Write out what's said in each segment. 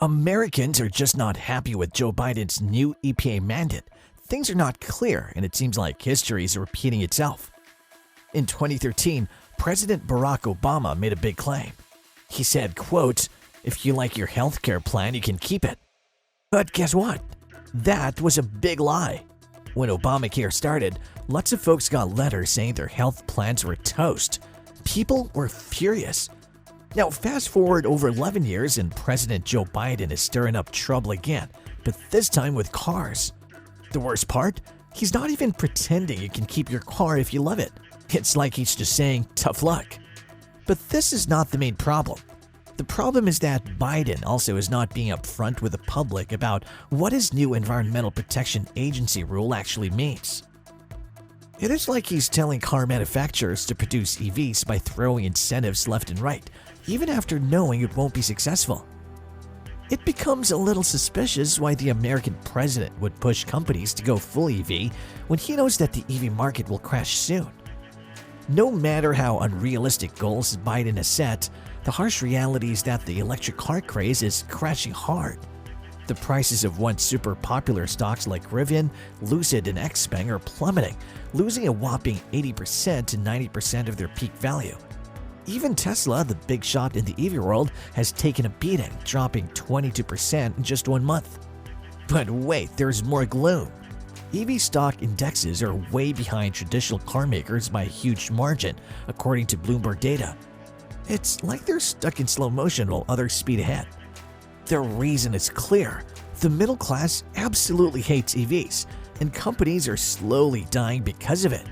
Americans are just not happy with Joe Biden's new EPA mandate. Things are not clear, and it seems like history is repeating itself. In 2013, President Barack Obama made a big claim. He said, quote, "If you like your healthcare plan, you can keep it." But guess what? That was a big lie. When Obamacare started, lots of folks got letters saying their health plans were toast. People were furious. Now, fast forward over 11 years and President Joe Biden is stirring up trouble again, but this time with cars. The worst part? He's not even pretending you can keep your car if you love it. It's like he's just saying, tough luck. But this is not the main problem. The problem is that Biden also is not being upfront with the public about what his new Environmental Protection Agency rule actually means. It is like he's telling car manufacturers to produce EVs by throwing incentives left and right, even after knowing it won't be successful. It becomes a little suspicious why the American president would push companies to go full EV when he knows that the EV market will crash soon. No matter how unrealistic goals Biden has set, the harsh reality is that the electric car craze is crashing hard. The prices of once super popular stocks like Rivian, Lucid, and XPeng are plummeting, losing a whopping 80% to 90% of their peak value. Even Tesla, the big shot in the EV world, has taken a beating, dropping 22% in just 1 month. But wait, there's more gloom. EV stock indexes are way behind traditional car makers by a huge margin, according to Bloomberg data. It's like they're stuck in slow motion while others speed ahead. The reason is clear. The middle class absolutely hates EVs, and companies are slowly dying because of it.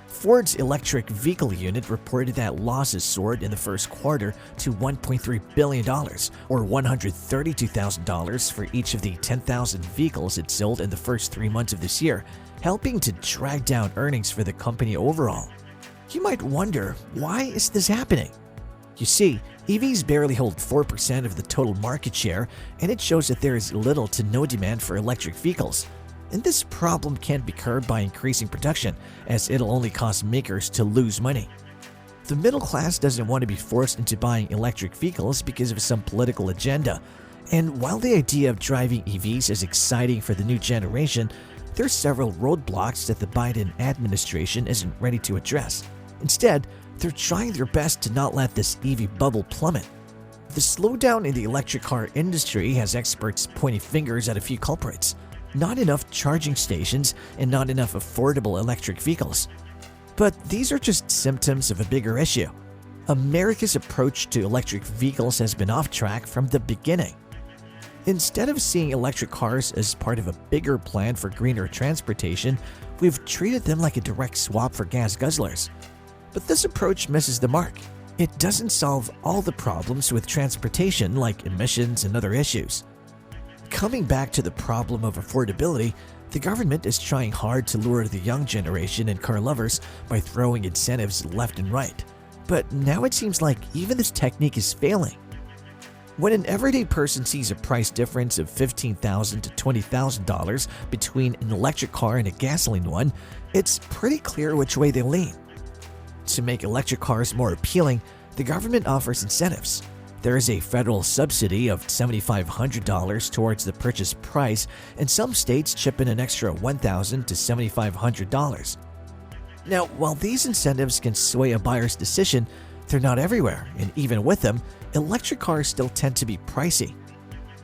Ford's electric vehicle unit reported that losses soared in the first quarter to $1.3 billion, or $132,000 for each of the 10,000 vehicles it sold in the first 3 months of this year, helping to drag down earnings for the company overall. You might wonder, why is this happening? You see, EVs barely hold 4% of the total market share, and it shows that there is little to no demand for electric vehicles. And this problem can't be curbed by increasing production, as it'll only cause makers to lose money. The middle class doesn't want to be forced into buying electric vehicles because of some political agenda. And while the idea of driving EVs is exciting for the new generation, there are several roadblocks that the Biden administration isn't ready to address. Instead, they're trying their best to not let this EV bubble plummet. The slowdown in the electric car industry has experts pointing fingers at a few culprits. Not enough charging stations and not enough affordable electric vehicles. But these are just symptoms of a bigger issue. America's approach to electric vehicles has been off track from the beginning. Instead of seeing electric cars as part of a bigger plan for greener transportation, we've treated them like a direct swap for gas guzzlers. But this approach misses the mark. It doesn't solve all the problems with transportation like emissions and other issues. Coming back to the problem of affordability, the government is trying hard to lure the young generation and car lovers by throwing incentives left and right. But now it seems like even this technique is failing. When an everyday person sees a price difference of $15,000 to $20,000 between an electric car and a gasoline one, it's pretty clear which way they lean. To make electric cars more appealing, the government offers incentives. There is a federal subsidy of $7,500 towards the purchase price, and some states chip in an extra $1,000 to $7,500. Now, while these incentives can sway a buyer's decision, they're not everywhere, and even with them, electric cars still tend to be pricey.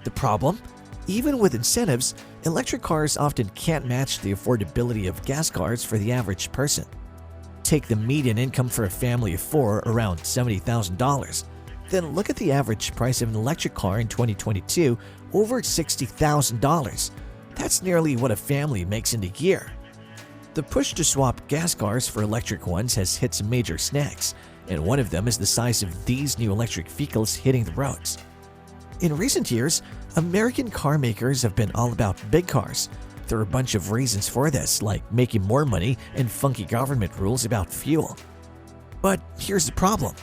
The problem? Even with incentives, electric cars often can't match the affordability of gas cars for the average person. Take the median income for a family of 4, around $70,000. Then look at the average price of an electric car in 2022, over $60,000. That's nearly what a family makes in a year. The push to swap gas cars for electric ones has hit some major snags, and one of them is the size of these new electric vehicles hitting the roads. In recent years, American car makers have been all about big cars. There are a bunch of reasons for this, like making more money and funky government rules about fuel. But here's the problem.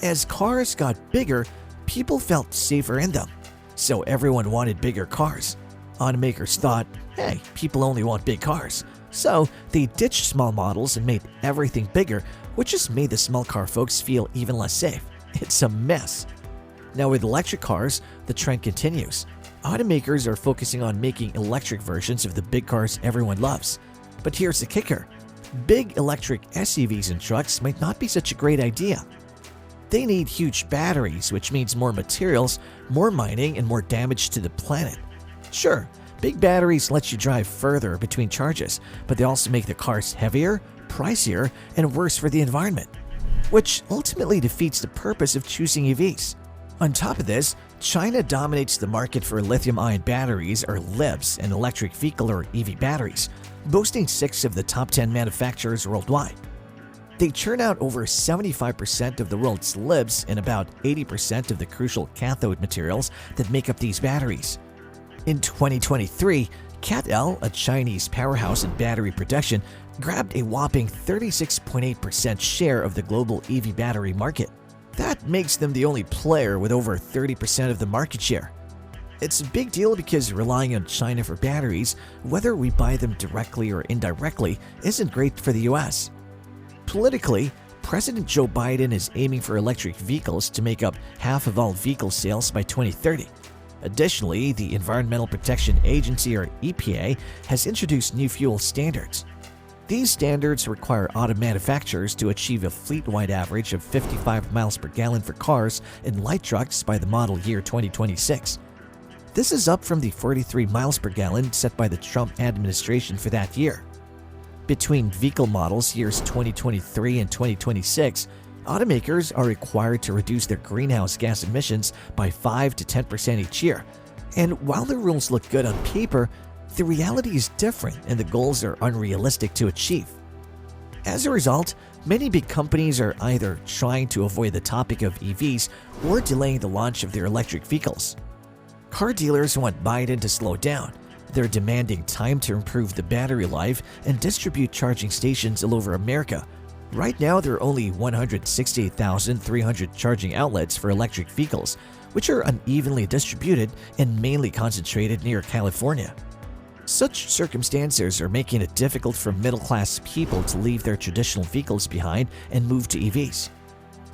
As cars got bigger, people felt safer in them. So everyone wanted bigger cars. Automakers thought, hey, people only want big cars. So they ditched small models and made everything bigger, which just made the small car folks feel even less safe. It's a mess. Now with electric cars, the trend continues. Automakers are focusing on making electric versions of the big cars everyone loves. But here's the kicker. Big electric SUVs and trucks might not be such a great idea. They need huge batteries, which means more materials, more mining, and more damage to the planet. Sure, big batteries let you drive further between charges, but they also make the cars heavier, pricier, and worse for the environment, which ultimately defeats the purpose of choosing EVs. On top of this, China dominates the market for lithium-ion batteries, or LIBs, and electric vehicle or EV batteries, boasting 6 of the top 10 manufacturers worldwide. They churn out over 75% of the world's LIBs and about 80% of the crucial cathode materials that make up these batteries. In 2023, CATL, a Chinese powerhouse in battery production, grabbed a whopping 36.8% share of the global EV battery market. That makes them the only player with over 30% of the market share. It's a big deal because relying on China for batteries, whether we buy them directly or indirectly, isn't great for the US. Politically, President Joe Biden is aiming for electric vehicles to make up half of all vehicle sales by 2030. Additionally, the Environmental Protection Agency, or EPA, has introduced new fuel standards. These standards require auto manufacturers to achieve a fleet-wide average of 55 miles per gallon for cars and light trucks by the model year 2026. This is up from the 43 miles per gallon set by the Trump administration for that year. Between vehicle models years 2023 and 2026, automakers are required to reduce their greenhouse gas emissions by 5 to 10% each year. And while the rules look good on paper, the reality is different and the goals are unrealistic to achieve. As a result, many big companies are either trying to avoid the topic of EVs or delaying the launch of their electric vehicles. Car dealers want Biden to slow down. They're demanding time to improve the battery life and distribute charging stations all over America. Right now, there are only 168,300 charging outlets for electric vehicles, which are unevenly distributed and mainly concentrated near California. Such circumstances are making it difficult for middle-class people to leave their traditional vehicles behind and move to EVs.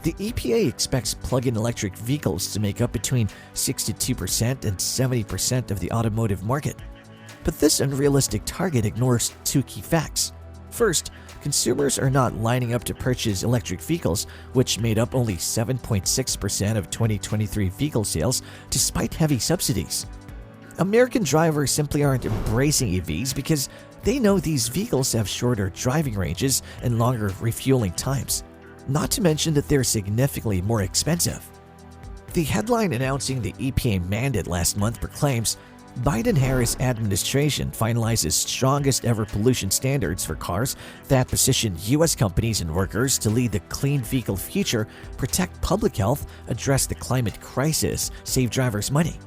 The EPA expects plug-in electric vehicles to make up between 62% and 70% of the automotive market. But this unrealistic target ignores 2 key facts. First, consumers are not lining up to purchase electric vehicles, which made up only 7.6% of 2023 vehicle sales despite heavy subsidies. American drivers simply aren't embracing EVs because they know these vehicles have shorter driving ranges and longer refueling times, not to mention that they're significantly more expensive. The headline announcing the EPA mandate last month proclaims, Biden-Harris administration finalizes strongest ever pollution standards for cars that position U.S. companies and workers to lead the clean vehicle future, protect public health, address the climate crisis, save drivers money.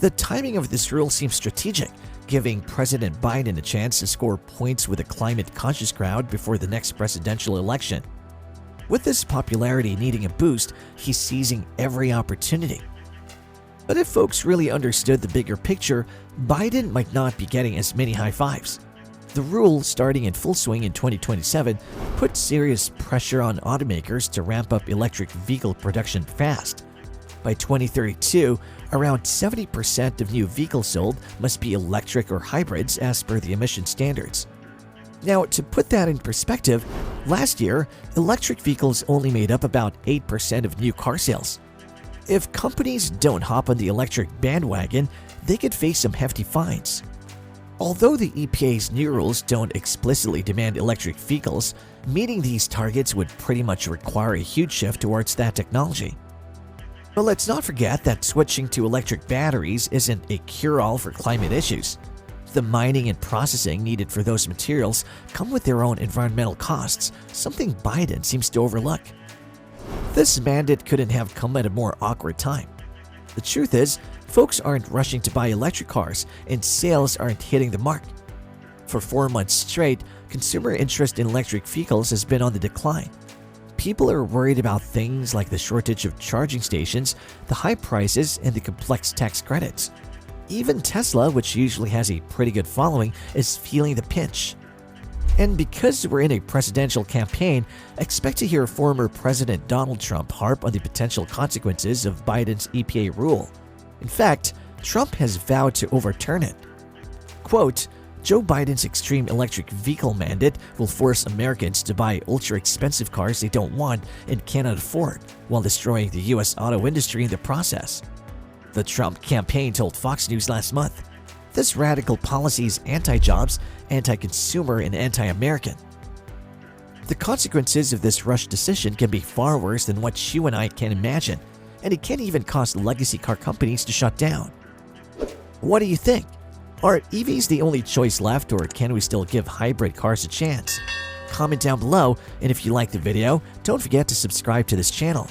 The timing of this rule seems strategic, giving President Biden a chance to score points with a climate-conscious crowd before the next presidential election. With this popularity needing a boost, he's seizing every opportunity. But if folks really understood the bigger picture, Biden might not be getting as many high fives. The rule, starting in full swing in 2027, puts serious pressure on automakers to ramp up electric vehicle production fast. By 2032, around 70% of new vehicles sold must be electric or hybrids as per the emission standards. Now, to put that in perspective, last year, electric vehicles only made up about 8% of new car sales. If companies don't hop on the electric bandwagon, they could face some hefty fines. Although the EPA's new rules don't explicitly demand electric vehicles, meeting these targets would pretty much require a huge shift towards that technology. But let's not forget that switching to electric batteries isn't a cure-all for climate issues. The mining and processing needed for those materials come with their own environmental costs, something Biden seems to overlook. This mandate couldn't have come at a more awkward time. The truth is, folks aren't rushing to buy electric cars and sales aren't hitting the mark. For 4 months straight, consumer interest in electric vehicles has been on the decline. People are worried about things like the shortage of charging stations, the high prices, and the complex tax credits. Even Tesla, which usually has a pretty good following, is feeling the pinch. And because we're in a presidential campaign, expect to hear former President Donald Trump harp on the potential consequences of Biden's EPA rule. In fact, Trump has vowed to overturn it. Quote, Joe Biden's extreme electric vehicle mandate will force Americans to buy ultra-expensive cars they don't want and cannot afford, while destroying the U.S. auto industry in the process. The Trump campaign told Fox News last month. This radical policy is anti-jobs, anti-consumer, and anti-American. The consequences of this rushed decision can be far worse than what you and I can imagine, and it can even cause legacy car companies to shut down. What do you think? Are EVs the only choice left, or can we still give hybrid cars a chance? Comment down below, and if you liked the video, don't forget to subscribe to this channel.